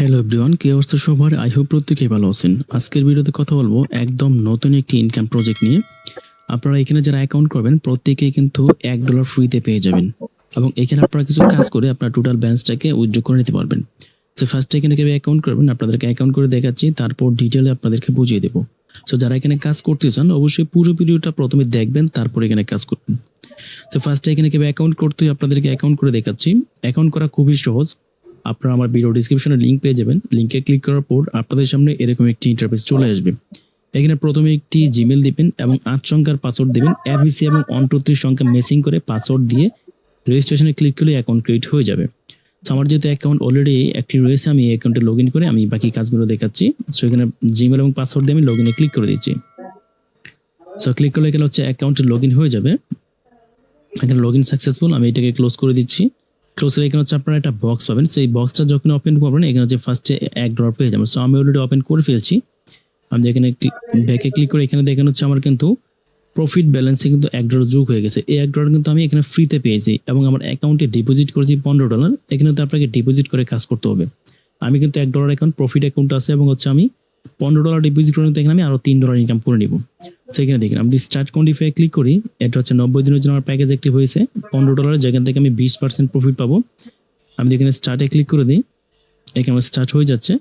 Hello everyone, কি অবস্থা সবার? আই হোপ প্রত্যেকেই ভালো আছেন। আজকের ভিডিওতে কথা বলবো একদম নতুন একটি ইনকাম প্রজেক্ট নিয়ে। আপনারা এখানে যারা অ্যাকাউন্ট করবেন প্রত্যেকেই কিন্তু $1 ফ্রিতে পেয়ে যাবেন এবং এখানে আপনারা কিছু কাজ করে আপনার টোটাল ব্যালেন্সটাকে উইথড্র করে নিতে পারবেন। সো ফার্স্টে এখানে কিভাবে অ্যাকাউন্ট করবেন আপনাদেরকে অ্যাকাউন্ট করে দেখাচ্ছি, তারপর ডিটেলে আপনাদেরকে বুঝিয়ে দেবো। সো যারা এখানে কাজ করতে চান অবশ্যই পুরো ভিডিওটা প্রথমে দেখবেন, তারপর এখানে কাজ করবেন। তো ফার্স্টে এখানে কিভাবে অ্যাকাউন্ট করতে হয় আপনাদেরকে অ্যাকাউন্ট করে দেখাচ্ছি। অ্যাকাউন্ট করা খুবই সহজ। আপনারা আমার ভিডিও ডিসক্রিপশনে লিঙ্ক পেয়ে যাবেন। লিঙ্কে ক্লিক করার পর আপনাদের সামনে এরকম একটি ইন্টারফেস চলে আসবে। এখানে প্রথমে একটি জিমেল দিবেন এবং 8 সংখ্যার পাসওয়ার্ড দিবেন। এবিসি এবং 1 2 3 সংখ্যা ম্যাচিং করে পাসওয়ার্ড দিয়ে রেজিস্ট্রেশনে ক্লিক করলে অ্যাকাউন্ট ক্রিয়েট হয়ে যাবে। তো আমার যেহেতু অ্যাকাউন্ট অলরেডি একটি রয়েছে, আমি এই অ্যাকাউন্টে লগ ইন করে আমি বাকি কাজগুলো দেখাচ্ছি। সো এখানে জিমেল এবং পাসওয়ার্ড দিয়ে আমি লগ ইনে ক্লিক করে দিচ্ছি। সো ক্লিক করলে এখানে হচ্ছে অ্যাকাউন্টে লগ ইন হয়ে যাবে। এখানে লগ ইন সাকসেসফুল, আমি এটাকে ক্লোজ করে দিচ্ছি। ক্লোজ করে এখানে হচ্ছে আপনারা একটা বক্স পাবেন। সেই বক্সটা যখন ওপেন করবেন এখানে হচ্ছে ফার্স্টে $1 পেয়ে যাবেন। সো আমি অলরেডি ওপেন করে ফেলছি। আমি এখানে ব্যাকে ক্লিক করে এখানে দেখেন হচ্ছে আমার কিন্তু প্রফিট ব্যালেন্সে কিন্তু $1 যোগ হয়ে গেছে। এই $1 কিন্তু আমি এখানে ফ্রিতে পেয়েছি এবং আমার অ্যাকাউন্টে ডিপোজিট করেছি $15। এখানে তো আপনাকে ডিপোজিট করে কাজ করতে হবে। আমি কিন্তু $1 অ্যাকাউন্ট প্রফিট অ্যাকাউন্ট আছে এবং হচ্ছে আমি $15 ডিপোজিট করে এখানে আমি আরো $3 ইনকাম করে নিব। সেখানে দেখেন আমি স্টার্ট কোয়ান্টিফাই ক্লিক করি, এটা হচ্ছে 90 দিনের জন্য আমার প্যাকেজ অ্যাক্টিভ হয়েছে $15, যেখান থেকে আমি 20% প্রফিট পাবো। আমি এখানে স্টার্টে ক্লিক করে দিই, এখানে আমার স্টার্ট হয়ে যাচ্ছে।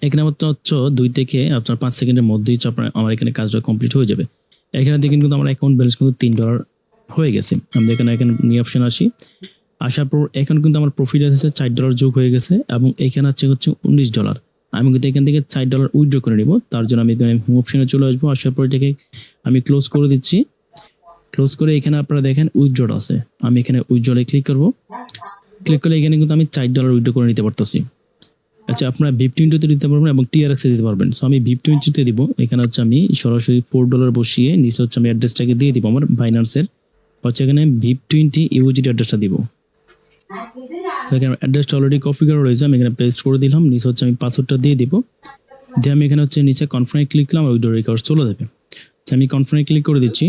এখানে আমার তো হচ্ছে 2 থেকে আপনার 5 সেকেন্ডের মধ্যেই আমার এখানে কাজটা কমপ্লিট হয়ে যাবে। এখানে দেখেন কিন্তু আমার অ্যাকাউন্ট ব্যালেন্স কিন্তু $3 হয়ে গেছে। আমরা এখানে নিউ অপশন আসি, আসার পর এখন কিন্তু আমার প্রফিট আছে $4 যোগ হয়ে গেছে এবং এখানে হচ্ছে $19। আমি কিন্তু এখান থেকে $4 উইথড্র করে নিব। তার জন্য আমি হোম অপশনে চলে আসবো। আসার পর এটাকে আমি ক্লোজ করে দিচ্ছি। ক্লোজ করে এখানে আপনারা দেখেন উইথড্র আছে, আমি এখানে উইথড্রলে ক্লিক করব। ক্লিক করলে এখানে কিন্তু আমি $4 উইথড্র করে নিতে পারতেছি। আচ্ছা, আপনারা VIP20 তে দিতে পারবেন এবং TRX এ দিতে পারবেন। সো আমি VIP20 তে দিব। এখানে হচ্ছে আমি সরাসরি $4 বসিয়ে নিচে হচ্ছে আমি অ্যাড্রেসটাকে দিয়ে দিব আমার বাইন্যান্সের। হচ্ছে এখানে VIP20 ইউজিডি অ্যাড্রেসটা দিব। অ্যাড্রেসটা অলরেডি কপি করা রয়েছে, আমি এখানে পেস্ট করে দিলাম। নিচে হচ্ছে আমি পাসওয়ার্ডটা দিয়ে দিব। দিয়ে আমি এখানে হচ্ছে নিচে কনফার্মে ক্লিক করলাম, উইথড্র রিকোয়েস্ট চলে যাবে। আমি কনফার্মে ক্লিক করে দিচ্ছি।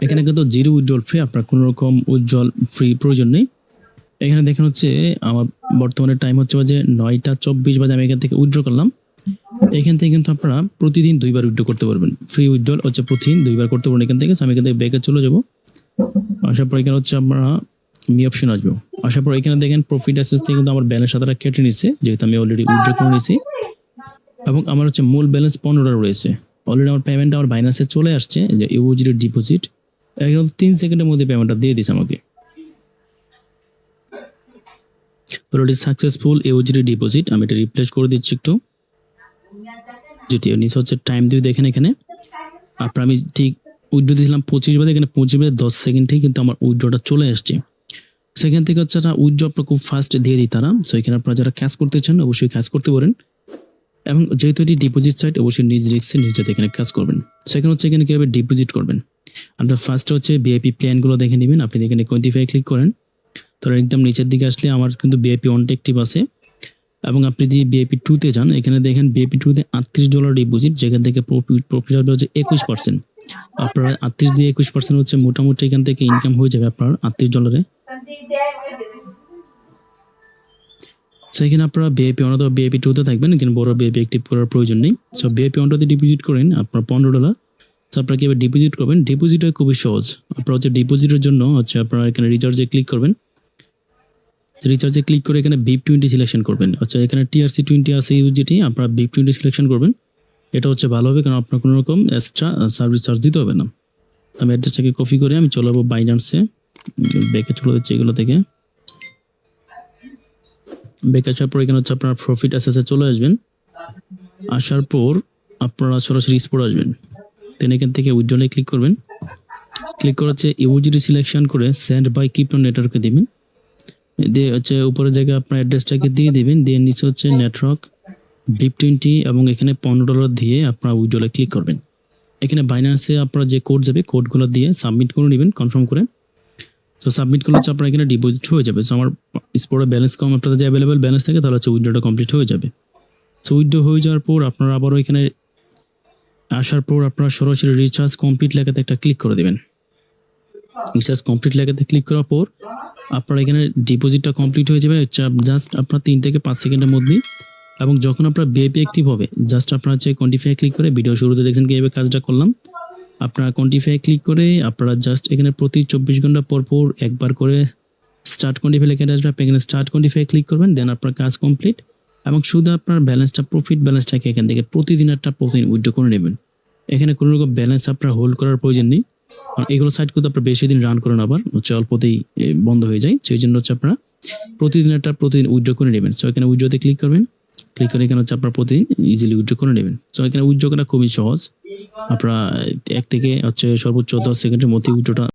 এখানে কিন্তু 0 উইথড্রল ফ্রি, আপনার কোনো রকম উইথড্রল ফ্রি প্রয়োজন নেই। এখানে দেখেন হচ্ছে আমার বর্তমানে টাইম হচ্ছে বাজে 9টা 24 বাজে। আমি এখান থেকে উইথড্র করলাম। এখান থেকে কিন্তু আপনারা প্রতিদিন 2 বার উইথড্র করতে পারবেন। ফ্রি উইথড্রল হচ্ছে প্রতিদিন 2 বার করতে পারবেন এখান থেকে। আমি এখান থেকে ব্যাকে চলে যাব। আসার পর এখানে হচ্ছে আমরা মি অপশন আসবো। আসার পর এখানে দেখেন প্রফিট অ্যাসেস থেকে কিন্তু আমার ব্যালেন্স তারা কেটে নিচ্ছে, যেহেতু আমি অলরেডি উইথড্র করে নিয়েছি এবং আমার হচ্ছে মূল ব্যালেন্স $15 রয়েছে। অলরেডি আমার পেমেন্টটা আমার বাইন্যান্সে চলে আসছে, যে ইউজিডি ডিপোজিট। এখন 3 সেকেন্ডের মধ্যে পেমেন্টটা দিয়ে দিছে আমাকে। Already successful UGD deposit. আমি এটা রিপ্লেস করে দিচ্ছি একটু। যেটি নিচে হচ্ছে টাইম দিয়ে দেখেন এখানে আপনার আমি ঠিক উইথড্র দিয়েছিলাম 25 বাজে, এখানে 25 বাজে 10 সেকেন্ডেই কিন্তু আমার উইথড্রটা চলে আসছে। সেখান থেকে হচ্ছে উইথড্র আপনার খুব ফাস্ট দিয়ে দিই তারা। সো এখানে আপনারা যারা কাজ করতে চান অবশ্যই কাজ করতে পারেন এবং যেহেতু এটি ডিপোজিট সাইট অবশ্যই নিজ রিস্কে নিজেতে এখানে কাজ করবেন। সেখানে হচ্ছে এখানে কীভাবে ডিপোজিট করবেন আপনার ফার্স্টে হচ্ছে ভিআইপি প্ল্যানগুলো দেখে নেবেন। আপনি এখানে কোয়ান্টিফাই ক্লিক করেন, তাহলে একদম নিচের দিকে আসলে আমার কিন্তু ভিআইপি 1টা অ্যাক্টিভ আছে এবং আপনি যদি ভিআইপি 2-তে যান এখানে দেখেন ভিআইপি 2-তে $38 ডিপোজিট, যেখান থেকে প্রফিট হবে হচ্ছে 21%। আপনার 38 দিয়ে 21% হচ্ছে মোটামুটি এখান থেকে ইনকাম হয়ে যাবে আপনার $38। সেখানে আপনারা ভিআইপি 1 অথবা ভিআইপি 2-তে থাকবেন, কিন্তু বড় ভিআইপি অ্যাক্টিভ করার প্রয়োজন নেই। সো ভিআইপি 1টাতে ডিপোজিট করেন আপনার $15। তো আপনারা কীভাবে ডিপোজিট করবেন, ডিপোজিট হয় খুবই সহজ। আপনারা হচ্ছে ডিপোজিটের জন্য হচ্ছে আপনারা এখানে রিচার্জে ক্লিক করবেন। রিচার্জে ক্লিক করে এখানে VIP20 সিলেকশন করবেন। আচ্ছা, এখানে TRC20 আছে ইউজিটি, আপনারা VIP20 সিলেকশন করবেন। এটা হচ্ছে ভালো হবে, কারণ আপনার কোনো রকম এক্সট্রা সার্ভিস চার্জ দিতে হবে না। আমি অ্যাড্রেসটাকে কপি করে আমি চলে যাবো বাইন্যান্সে। ব্যাকে চলে যাচ্ছে এগুলো থেকে। ব্যাকে আসার পর এখানে হচ্ছে আপনার প্রফিট অ্যাসেসে চলে আসবেন। আসার পর আপনারা সরাসরি স্পট আসবেন। দেন এখান থেকে উইথড্রলে ক্লিক করবেন। ক্লিক করে হচ্ছে ইউজিটি সিলেকশন করে সেন্ড বাই ক্রিপ্টো নেটওয়ার্কে দিবেন। দিয়ে হচ্ছে উপরের জায়গায় আপনার অ্যাড্রেসটাকে দিয়ে দিবেন। দিয়ে নিচে হচ্ছে নেটওয়ার্ক VIP20 এবং এখানে $15 দিয়ে আপনারা উইথড্রলে ক্লিক করবেন। এখানে বাইন্যান্সে আপনারা যে কোড যাবে কোডগুলো দিয়ে সাবমিট করে নেবেন কনফার্ম করে। তো সাবমিট করলে হচ্ছে আপনার এখানে ডিপোজিট হয়ে যাবে। সো আমার স্পটে ব্যালেন্স কম, আপনাদের যে অ্যাভেলেবেল ব্যালেন্স থাকে তাহলে হচ্ছে উইথড্রটা কমপ্লিট হয়ে যাবে। সো উইথড্র হয়ে যাওয়ার পর আপনারা আবারও এখানে আসার পর আপনারা সরাসরি রিচার্জ কমপ্লিট লেখাতে একটা ক্লিক করে দেবেন। রিচার্জ কমপ্লিট লেখাতে ক্লিক করার পর আপনার এখানে ডিপোজিটটা কমপ্লিট হয়ে যাবে জাস্ট আপনার 3 থেকে 5 সেকেন্ডের মধ্যেই। এবং যখন আপনার বিআইপি অ্যাক্টিভ হবে জাস্ট আপনার হচ্ছে কোয়ান্টিফাই ক্লিক করে ভিডিও শুরুতে দেখছেন কিভাবে কাজটা করলাম। আপনার কোয়ান্টিফাই ক্লিক করে আপনারা জাস্ট এখানে প্রতি 24 ঘন্টা পর পর একবার করে স্টার্ট কোয়ান্টিফাই লেখা আসবে, আপনি এখানে স্টার্ট কোয়ান্টিফাই ক্লিক করবেন, দেন আপনার কাজ কমপ্লিট। এবং শুধু আপনার ব্যালেন্সটা প্রফিট ব্যালেন্সটাকে এখান থেকে প্রতিদিন উইথড্র করে নেবেন। এখানে কোনো রকম ব্যালেন্স আপনার হোল্ড করার প্রয়োজন নেই, কারণ এগুলো সাইট করতে আপনার বেশি দিন রান করেন, আবার হচ্ছে অল্পতেই বন্ধ হয়ে যায়। সেই জন্য হচ্ছে আপনারা প্রতিদিন উইথড্র করে নেবেন। সো এখানে উইথড্রতে ক্লিক করবেন, ক্লিক করে এখানে হচ্ছে আপনার প্রতিদিন ইজিলি উইথড্র করে নেবেন। সো এখানে উইথড্র করা খুবই সহজ, আপনারা 1 থেকে হচ্ছে সর্বোচ্চ 10 সেকেন্ডের মধ্যে উইথড্রটা